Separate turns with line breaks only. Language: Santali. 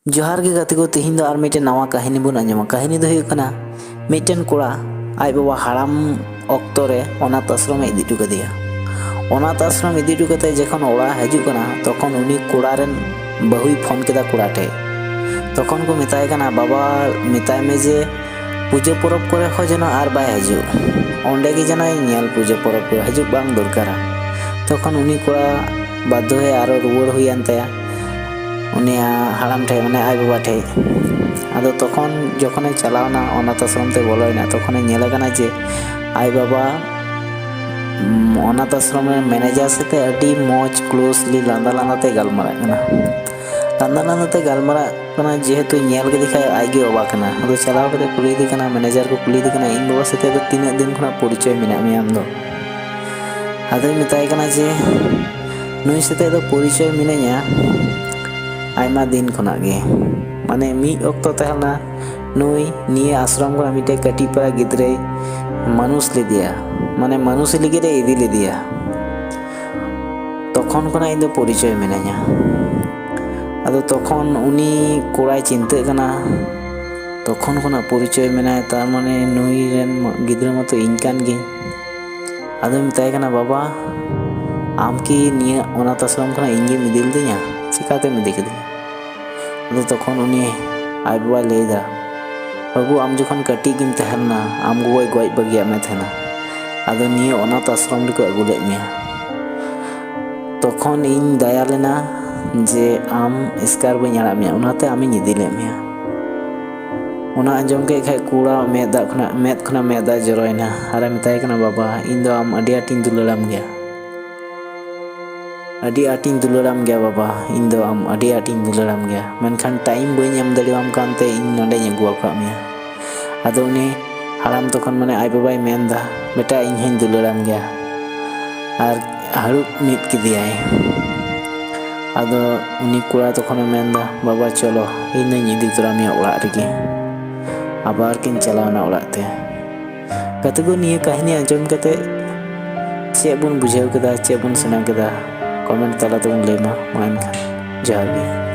जोहार गे गाते को तेहिन दो आर मिटे नवा कहानी बन आंजमा। कहानी दो हुयुग कना मिटेन कोड़ा आय बाबा हाराम ऑक्तो रे अनाथ आश्रम इदी हटू कदेया। अनाथ आश्रम इदी हटू कते जखन ओड़ा हजू कना तखन उनी कोड़ा रेन बहुई फोन केदा कोड़ा ठे। तखन को मेताय कना बाबा मेताय में जे पूजा परब करे हो जनो आर बाय हजू ओंडे गे जनो नेल पूजा परब को हजू बांग दरकारा। तखन उनी कोड़ा बाध्य है आरो रुवार हुयान ताया उनिया हाड़ाम ठे माने आय बाबा ठे। आदो तखन जखने चलावना अनाथ आश्रम ते बोलयना तखने नेला कना जे आय बाबा अनाथ आश्रम रे मैनेजर साथे अडी मौज क्लोजली लांदा लांदा ते गालमारा कना। लांदा लांदा ते गालमारा कना जेहेतु नेल के दिखाय आय गे अबा कना। आदो चलाव कते कुली दे कना मैनेजर को कुली दे कना इन बाबा साथे दो तीन दिन खना परिचय मेना मे आम दो। आदो मेताय कना जे नुई साथे दो परिचय मिनाया आयमा दिन खना गे माने मी ऑक्तो तहना नुई निये आश्रम को मिटे कटी परा गिद्रे मानुष ले दिया माने मानुष लिगे रे इदी ले दिया। तखन खना इन दो परिचय मिनाया। आदो तखन उनी कोड़ाय चिंता कना तखन खना परिचय मिनाय ता माने नुई रेन गिद्रे मतो इन कान गे। आदो मिताय कना बाबा आम की निये अनाथ आश्रम खना इंगे मिदिल दिया चिकाते मिदि कदिया। आदो तखन उनी आय बाबा लेदा बाबू आम जखन कटी गिम तहलना आम गोय गोय बगिया में थेना आदो निये अनाथ आश्रम रिको अगुलेद मिया। तखन इन दया लेना जे आम एस्कार बई आड़ा मिया उनाते आमिन इदिले मिया। उना आंजम के खाय कुड़ा मेद खना मेदा जरोयना आरे मिताय कना बाबा इन दो आम अडी आटिन दुलाराम गया अडी आटिन दुलाराम गया बाबा इन दो आम अडी आटिन दुलाराम गया मेनखान टाइम बई एम दड़िवाम कानते इन नोडे अगु आका मिया। आदो उनी हाराम तखन माने आय बाबाय मेनदा बेटा इन हइन दुलाराम गया आर हाड़ुब मिद किदियाय। आदो उनी कोड़ा तखन मेनदा बाबा चलो इन इदी तोरा मिया ओड़ाग रेगे आबार किन चलावना ओड़ाग ते। गाते को निये कहानी आंजम कते चेक बुन बुझाव केदा चेक बुन सेना केदा कमेंट तला तबन लेमा मा एनखान जोहार गे।